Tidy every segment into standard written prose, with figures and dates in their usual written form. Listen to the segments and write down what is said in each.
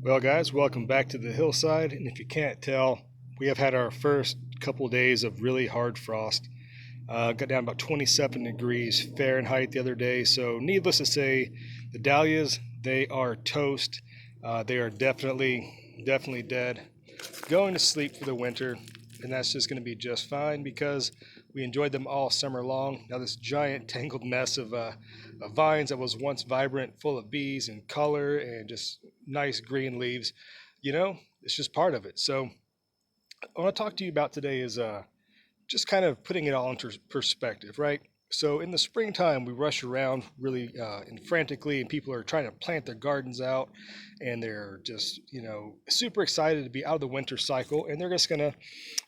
Well, guys, welcome back to the hillside. And if you can't tell, we have had our first couple days of really hard frost. Got down about 27 degrees Fahrenheit the other day. So, needless to say, the dahlias, they are toast. They are definitely dead. Going to sleep for the winter. And that's just going to be just fine because we enjoyed them all summer long. Now, this giant tangled mess of vines that was once vibrant, full of bees and color and just nice green leaves, it's just part of it. So, I want to talk to you about today is just kind of putting it all into perspective, right? So in the springtime, we rush around really and frantically, and people are trying to plant their gardens out, and they're just, super excited to be out of the winter cycle, and they're just gonna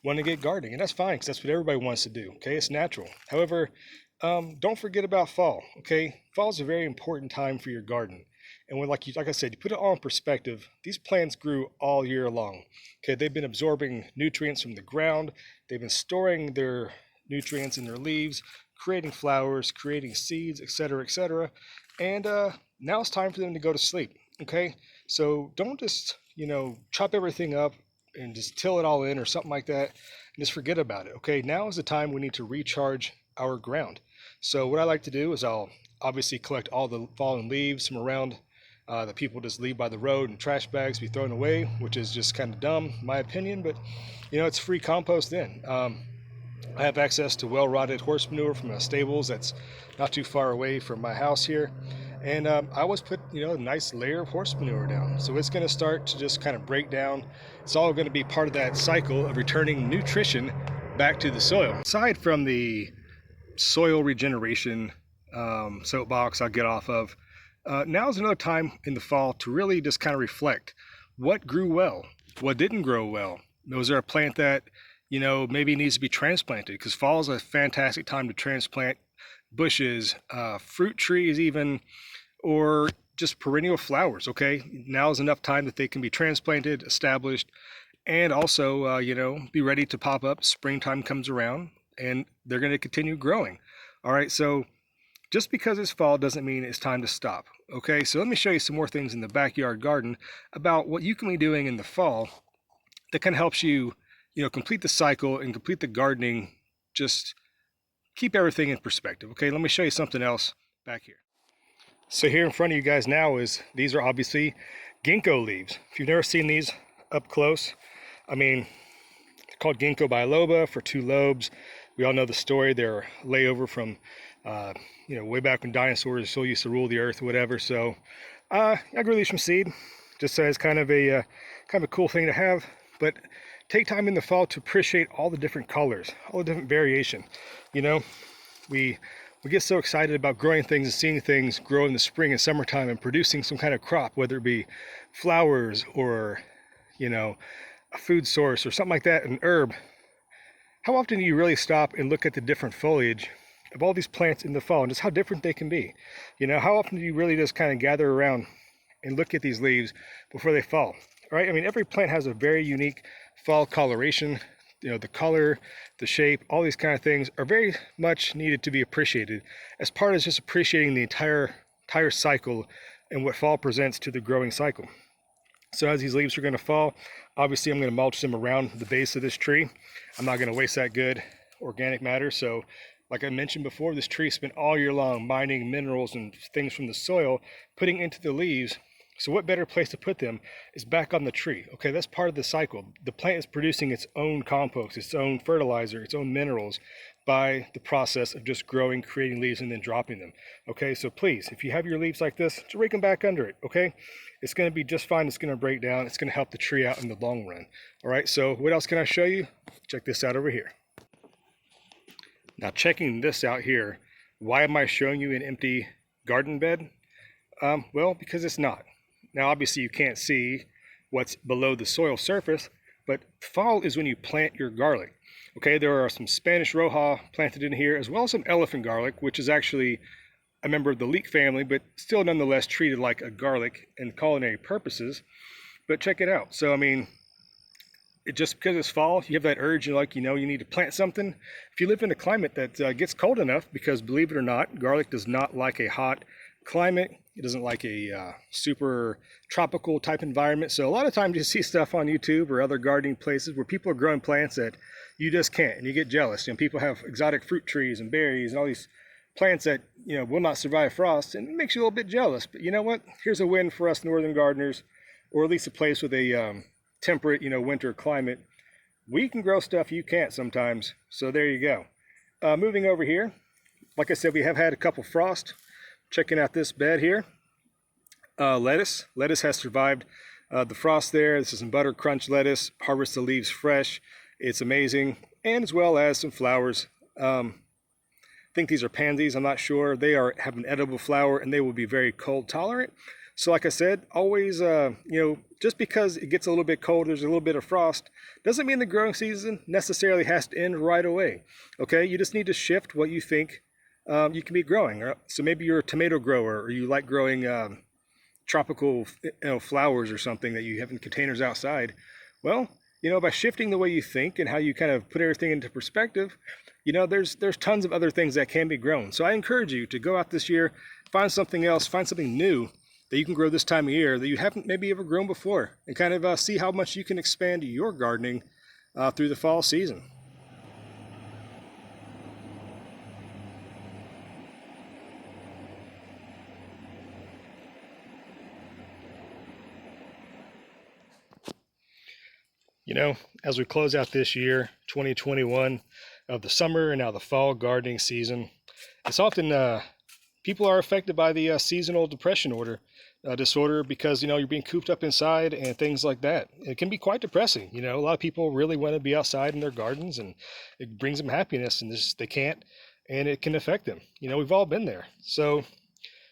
want to get gardening, and that's fine because that's what everybody wants to do. Okay, it's natural. However, don't forget about fall. Okay, fall is a very important time for your garden. And when, like I said, you put it all in perspective, these plants grew all year long. Okay, they've been absorbing nutrients from the ground. They've been storing their nutrients in their leaves, creating flowers, creating seeds, etc., etc. And now it's time for them to go to sleep. Okay, so don't just chop everything up and just till it all in or something like that and just forget about it. Okay, now is the time we need to recharge our ground. So what I like to do is I'll obviously collect all the fallen leaves from around that people just leave by the road and trash bags be thrown away, which is just kind of dumb, in my opinion. But it's free compost then. I have access to well-rotted horse manure from the stables that's not too far away from my house here. And I always put, a nice layer of horse manure down. So it's going to start to just kind of break down. It's all going to be part of that cycle of returning nutrition back to the soil. Aside from the soil regeneration soapbox I'll get off of, now is another time in the fall to really just kind of reflect what grew well, what didn't grow well. Was there a plant that maybe needs to be transplanted? Because fall is a fantastic time to transplant bushes, fruit trees even, or just perennial flowers. Okay, now is enough time that they can be transplanted, established, and also be ready to pop up. Springtime comes around and they're going to continue growing. All right, so just because it's fall doesn't mean it's time to stop. Okay, so let me show you some more things in the backyard garden about what you can be doing in the fall that kind of helps you complete the cycle and complete the gardening. Just keep everything in perspective. Okay, let me show you something else back here. So here in front of you guys now these are obviously ginkgo leaves. If you've never seen these up close, they're called ginkgo biloba for two lobes. We all know the story. They're layover from way back when dinosaurs still used to rule the earth or whatever. So I grew these from seed, just as kind of a cool thing to have. But take time in the fall to appreciate all the different colors, all the different variation. We get so excited about growing things and seeing things grow in the spring and summertime and producing some kind of crop, whether it be flowers or a food source or something like that, an herb. How often do you really stop and look at the different foliage of all these plants in the fall and just how different they can be? How often do you really just kind of gather around and look at these leaves before they fall? Right? Every plant has a very unique fall coloration. The color, the shape, all these kind of things are very much needed to be appreciated as part of just appreciating the entire cycle and what fall presents to the growing cycle. So as these leaves are going to fall, obviously I'm going to mulch them around the base of this tree. I'm not going to waste that good organic matter. So like I mentioned before, this tree spent all year long mining minerals and things from the soil, putting into the leaves. So what better place to put them is back on the tree. Okay, that's part of the cycle. The plant is producing its own compost, its own fertilizer, its own minerals by the process of just growing, creating leaves, and then dropping them. Okay, so please, if you have your leaves like this, just rake them back under it, okay? It's going to be just fine. It's going to break down. It's going to help the tree out in the long run. All right, so what else can I show you? Check this out over here. Now, checking this out here, why am I showing you an empty garden bed? Well, because it's not. Now, obviously, you can't see what's below the soil surface, but fall is when you plant your garlic. Okay, there are some Spanish Roja planted in here, as well as some elephant garlic, which is actually a member of the leek family, but still nonetheless treated like a garlic in culinary purposes. But check it out. So, just because it's fall, you have that urge, you need to plant something. If you live in a climate that gets cold enough, because believe it or not, garlic does not like a hot climate. It doesn't like a super tropical type environment. So a lot of times you see stuff on YouTube or other gardening places where people are growing plants that you just can't, and you get jealous. You know, people have exotic fruit trees and berries and all these plants that, you know, will not survive frost, and it makes you a little bit jealous. But you know what? Here's a win for us northern gardeners, or at least a place with a temperate, you know, winter climate. We can grow stuff you can't sometimes. So there you go. Moving over here, like I said, we have had a couple frost. Checking out this bed here. Lettuce. Lettuce has survived the frost there. This is some butter crunch lettuce. Harvest the leaves fresh. It's amazing. And as well as some flowers. I think these are pansies. I'm not sure. They have an edible flower and they will be very cold tolerant. So like I said, always, you know, just because it gets a little bit cold, there's a little bit of frost, doesn't mean the growing season necessarily has to end right away. Okay, you just need to shift what you think you can be growing. So maybe you're a tomato grower, or you like growing tropical, you know, flowers or something that you have in containers outside. Well, you know, by shifting the way you think and how you kind of put everything into perspective, you know, there's tons of other things that can be grown. So I encourage you to go out this year, find something else, find something new that you can grow this time of year that you haven't maybe ever grown before, and kind of see how much you can expand your gardening through the fall season. You know, as we close out this year, 2021, of the summer and now the fall gardening season, it's often people are affected by the seasonal depression disorder because, you know, you're being cooped up inside and things like that. It can be quite depressing. You know, a lot of people really want to be outside in their gardens and it brings them happiness, and they can't, and it can affect them. You know, we've all been there. So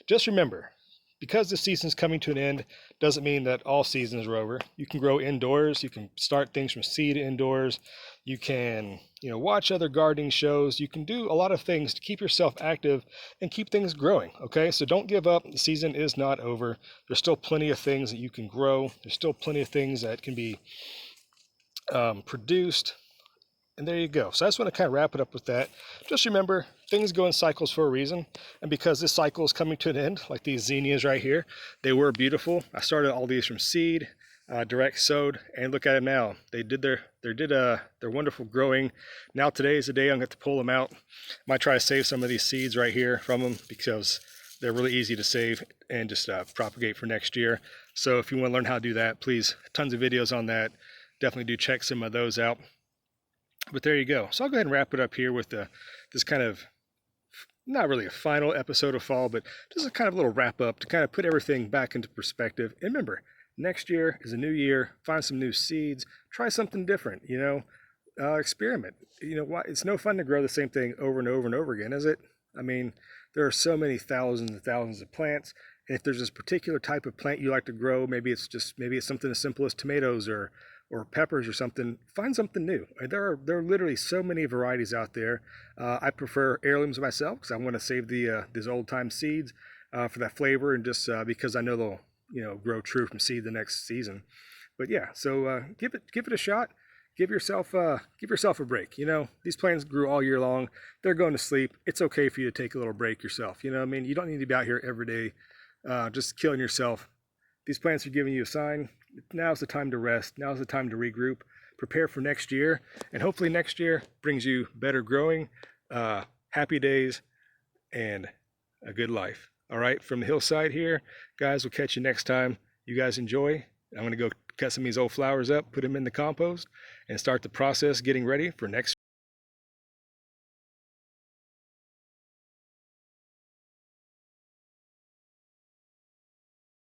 just remember, because the season's coming to an end doesn't mean that all seasons are over. You can grow indoors. You can start things from seed indoors. You can, you know, watch other gardening shows. You can do a lot of things to keep yourself active and keep things growing. Okay, so don't give up. The season is not over. There's still plenty of things that you can grow. There's still plenty of things that can be produced. And there you go. So I just want to kind of wrap it up with that. Just remember, things go in cycles for a reason. And because this cycle is coming to an end, like these zinnias right here, they were beautiful. I started all these from seed, direct sowed, and look at them now. They did their wonderful growing. Now today is the day I'm going to pull them out. Might try to save some of these seeds right here from them because they're really easy to save and just propagate for next year. So if you want to learn how to do that, please, tons of videos on that. Definitely do check some of those out. But there you go. So I'll go ahead and wrap it up here with this kind of, not really a final episode of fall, but just a kind of little wrap up to kind of put everything back into perspective. And remember, next year is a new year. Find some new seeds. Try something different, you know, experiment. You know, why it's no fun to grow the same thing over and over and over again, is it? I mean, there are so many thousands and thousands of plants. And if there's this particular type of plant you like to grow, maybe it's something as simple as tomatoes or peppers or something, find something new. There are literally so many varieties out there. I prefer heirlooms myself because I want to save these old time seeds for that flavor, and just because I know they'll, you know, grow true from seed the next season. But yeah, so give it a shot. Give yourself a break. You know, these plants grew all year long. They're going to sleep. It's okay for you to take a little break yourself. You know what I mean? You don't need to be out here every day just killing yourself. These plants are giving you a sign. Now's the time to rest. Now's the time to regroup, prepare for next year, and hopefully next year brings you better growing, happy days, and a good life. All right, from the hillside here, guys, we'll catch you next time. You guys enjoy. I'm going to go cut some of these old flowers up, put them in the compost, and start the process getting ready for next